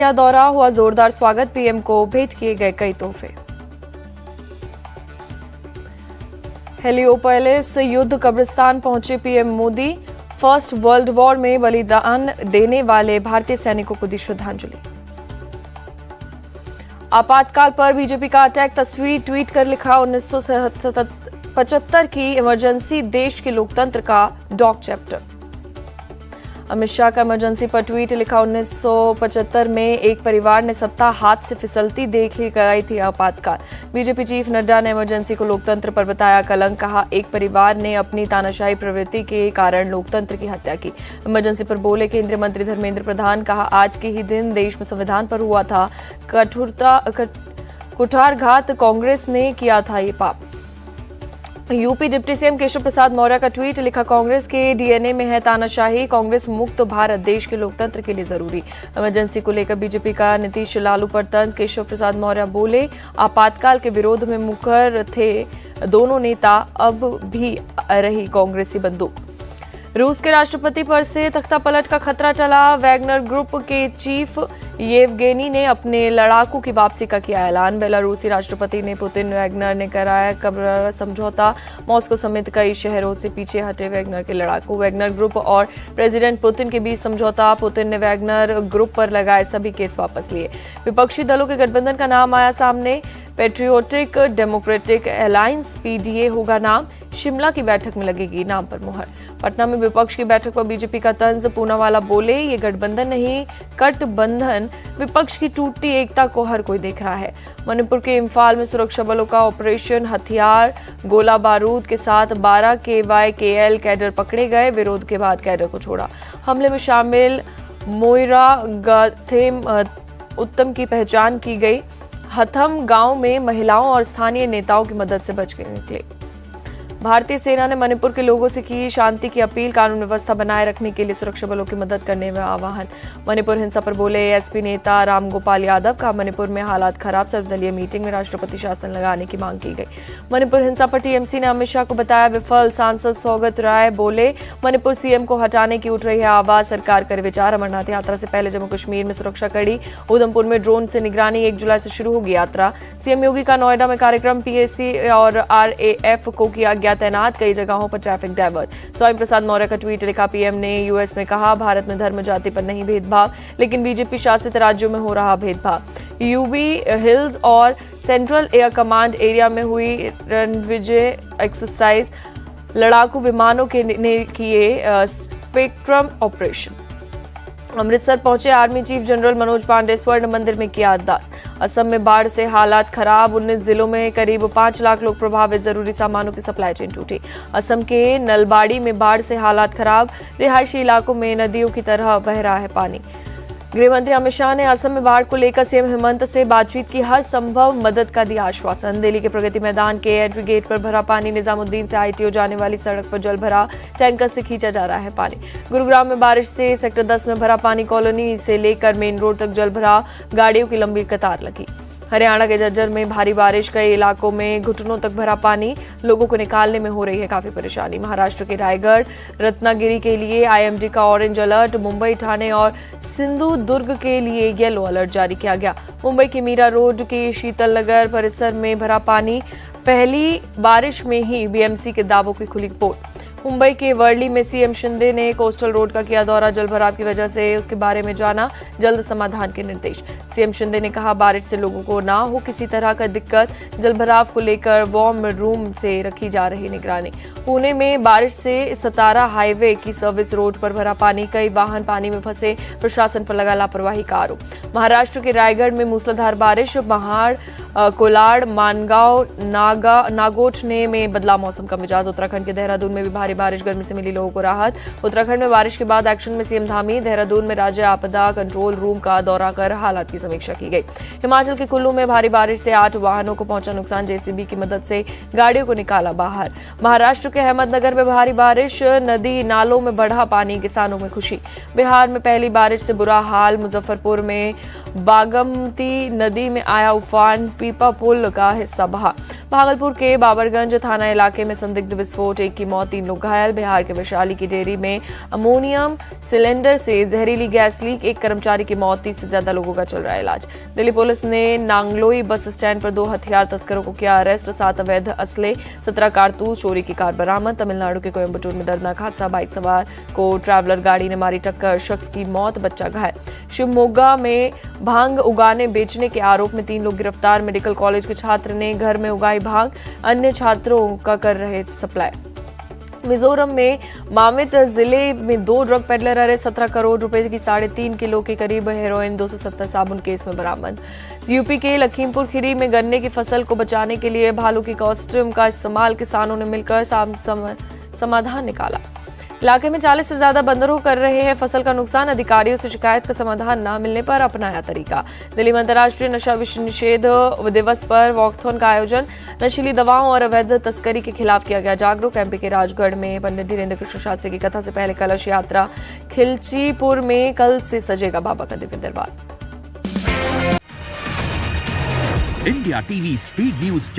का दौरा हुआ जोरदार स्वागत, पीएम को भेंट किए गए कई तोहफे। हेलियोपोलिस युद्ध कब्रिस्तान पहुंचे PM Modi, first world war में बलिदान देने वाले भारतीय सैनिकों को दी श्रद्धांजलि। आपातकाल पर बीजेपी का अटैक, तस्वीर ट्वीट कर लिखा 1975 की इमरजेंसी देश के लोकतंत्र का डॉग चैप्टर। अमित शाह का इमरजेंसी पर ट्वीट लिखा 1975 में एक परिवार ने सत्ता हाथ से फिसलती देख ली गई थी आपातकाल। बीजेपी चीफ नड्डा ने इमरजेंसी को लोकतंत्र पर बताया कलंक, कहा एक परिवार ने अपनी तानाशाही प्रवृत्ति के कारण लोकतंत्र की हत्या की। इमरजेंसी पर बोले केंद्रीय मंत्री धर्मेंद्र प्रधान, कहा आज के ही दिन देश में संविधान पर हुआ था कुठारघात, कांग्रेस ने किया था ये पाप। UP deputy CM Keshav Prasad Maurya का ट्वीट लिखा, कांग्रेस के डीएनए में है तानाशाही, कांग्रेस मुक्त भारत देश के लोकतंत्र के लिए जरूरी। इमरजेंसी को लेकर बीजेपी का नीतीश लालू पर तंज, केशव प्रसाद मौर्य बोले आपातकाल के विरोध में मुखर थे दोनों नेता, अब भी रही कांग्रेसी बंदूक। रूस के राष्ट्रपति पर से तख्तापलट का खतरा टला, वैगनर ग्रुप के चीफ येवगेनी ने अपने लड़ाकू की वापसी का किया ऐलान। बेलारूसी राष्ट्रपति ने पुतिन वैगनर ने कराया कब्र समझौता, मॉस्को समेत कई शहरों से पीछे हटे वैगनर के लड़ाकू। वैगनर ग्रुप और प्रेसिडेंट पुतिन के बीच समझौता, पुतिन ने वैगनर ग्रुप पर लगाए सभी केस वापस लिए। विपक्षी दलों के गठबंधन का नाम आया सामने, पेट्रियोटिक डेमोक्रेटिक अलायंस पीडीए होगा नाम, शिमला की बैठक में लगेगी नाम पर मुहर। पटना में विपक्ष की बैठक पर बीजेपी का तंज, पूनावाला बोले ये गठबंधन नहीं कटबंधन, विपक्ष की टूटती एकता को हर कोई देख रहा है। मणिपुर के इम्फाल में सुरक्षा बलों का ऑपरेशन, हथियार गोला बारूद के साथ 12 KYKL कैडर पकड़े गए, विरोध के बाद कैडर को छोड़ा। हमले में शामिल मोइरा गथेम उत्तम की पहचान की गई, हथम गांव में महिलाओं और स्थानीय नेताओं की मदद से बच के निकले। भारतीय सेना ने मणिपुर के लोगों से की शांति की अपील, कानून व्यवस्था बनाए रखने के लिए सुरक्षा बलों की मदद करने में आह्वान। मणिपुर हिंसा पर बोले एएसपी नेता रामगोपाल यादव, का मणिपुर में हालात खराब, सर्वदलीय मीटिंग में राष्ट्रपति शासन लगाने की मांग की गई। मणिपुर हिंसा पर टीएमसी ने अमित शाह को बताया विफल, सांसद सौगत राय बोले मणिपुर सीएम को हटाने की उठ रही है आवाज, सरकार करे विचार। अमरनाथ यात्रा से पहले जम्मू कश्मीर में सुरक्षा कड़ी, उधमपुर में ड्रोन से निगरानी, 1 जुलाई से शुरू होगी यात्रा। सीएम योगी का नोएडा में कार्यक्रम, पीएसी और आरएएफ को किया गया तैनात, कई जगहों पर ट्रैफिक डायवर्ट। स्वामी प्रसाद मौर्य का ट्वीट लिखा, पीएम ने यूएस में कहा भारत में धर्म जाति पर नहीं भेदभाव, लेकिन बीजेपी शासित राज्यों में हो रहा भेदभाव। यूबी हिल्स और सेंट्रल एयर कमांड एरिया में हुई रणविजय एक्सरसाइज, लड़ाकू विमानों के ने किए स्पेक्ट्रम ऑपरेशन। अमृतसर पहुंचे army chief general Manoj Pande, Swarn Mandir में किया अरदास। असम में बाढ़ से हालात खराब, 19 जिलों में करीब 5 लाख लोग प्रभावित, जरूरी सामानों की सप्लाई चेन टूटी। असम के नलबाड़ी में बाढ़ से हालात खराब, रिहायशी इलाकों में नदियों की तरह बह रहा है पानी। गृह मंत्री अमित शाह ने असम में बाढ़ को लेकर सीएम हेमंत से बातचीत की, हर संभव मदद का दिया आश्वासन। दिल्ली के प्रगति मैदान के एंट्री गेट पर भरा पानी, निजामुद्दीन से आईटीओ जाने वाली सड़क पर जल भरा, टैंकर से खींचा जा रहा है पानी। गुरुग्राम में बारिश से सेक्टर 10 में भरा पानी, कॉलोनी से लेकर मेन रोड तक जल भरा, गाड़ियों की लंबी कतार लगी। हरियाणा के झज्जर में भारी बारिश, कई इलाकों में घुटनों तक भरा पानी, लोगों को निकालने में हो रही है काफी परेशानी। महाराष्ट्र के रायगढ़ रत्नागिरी के लिए आईएमडी का ऑरेंज अलर्ट, मुंबई, ठाणे और सिंधुदुर्ग के लिए येलो अलर्ट जारी किया गया। मुंबई के मीरा रोड के शीतल नगर परिसर में भरा पानी, पहली बारिश में ही बीएमसी के दावों की खुली पोल। मुंबई के वर्ली में सीएम शिंदे ने कोस्टल रोड का किया दौरा, जलभराव की वजह से उसके बारे में जाना, जल्द समाधान के निर्देश। सीएम शिंदे ने कहा बारिश से लोगों को ना हो किसी तरह का दिक्कत, जलभराव को लेकर वॉर्म रूम से रखी जा रही निगरानी। पुणे में बारिश से सतारा हाईवे की सर्विस रोड पर भरा पानी, कई वाहन पानी में फंसे, प्रशासन पर लगा लापरवाही का आरोप। महाराष्ट्र के रायगढ़ में मूसलाधार बारिश, महाड़, कोलाड, मानगांव, नागोठने में बदला मौसम का मिजाज। उत्तराखंड के देहरादून में भी भारी बारिश, गर्मी से मिली लोगों को राहत। उत्तराखंड में बारिश के बाद एक्शन में सीएम धामी, देहरादून में राज्य आपदा कंट्रोल रूम का दौरा कर हालात की समीक्षा की गई। हिमाचल के कुल्लू में भारी बारिश से 8 वाहनों को पहुंचा नुकसान, जेसीबी की मदद से गाड़ियों को निकाला बाहर। महाराष्ट्र के अहमदनगर में भारी बारिश, नदी नालों में बढ़ा पानी, किसानों में खुशी। बिहार में पहली बारिश से बुरा हाल, मुजफ्फरपुर में बागमती नदी में आया उफान, पीपा पुल का हिस्सा बहा। भागलपुर के बाबरगंज थाना इलाके में संदिग्ध विस्फोट, 1 की मौत, 3 लोग घायल। बिहार के वैशाली की डेयरी में अमोनियम सिलेंडर से जहरीली गैस लीक, 1 कर्मचारी की मौत, 30 से ज्यादा लोगों का चल रहा है इलाज। दिल्ली पुलिस ने नांगलोई बस स्टैंड पर 2 हथियार तस्करों को किया अरेस्ट, 7 अवैध असले, 17 कारतूस, चोरी की कार बरामद। तमिलनाडु के कोयम्बटूर में दर्दनाक हादसा, बाइक सवार को ट्रैवलर गाड़ी ने मारी टक्कर, शख्स की मौत, बच्चा घायल। शिवमोगा में भांग उगाने बेचने के आरोप में 3 लोग गिरफ्तार, मेडिकल कॉलेज के छात्र ने घर में उगाई भांग, अन्य छात्रों का कर रहे सप्लाई। मिजोरम में मामित जिले में 2 ड्रग पेडलर अरेस्ट, 17 करोड़ रुपए की 3.5 किलो के करीब हेरोइन, 270 साबुन केस में बरामद। यूपी के लखीमपुर खीरी में गन्ने की फसल को बचाने के लिए भालू की कॉस्ट्यूम का इस्तेमाल, किसानों ने मिलकर समाधान निकाला। इलाके में 40 से ज्यादा बंदरों कर रहे हैं फसल का नुकसान, अधिकारियों से शिकायत का समाधान न मिलने पर अपनाया तरीका। दिल्ली में अंतर्राष्ट्रीय नशा निषेध दिवस पर वॉकथॉन का आयोजन, नशीली दवाओं और अवैध तस्करी के खिलाफ किया गया जागरूक। एमपी के राजगढ़ में पंडित धीरेन्द्र कृष्ण शास्त्री की कथा से पहले कलश यात्रा, खिलचीपुर में कल से सजेगा बाबा का दिव्य दरबार। India TV speed news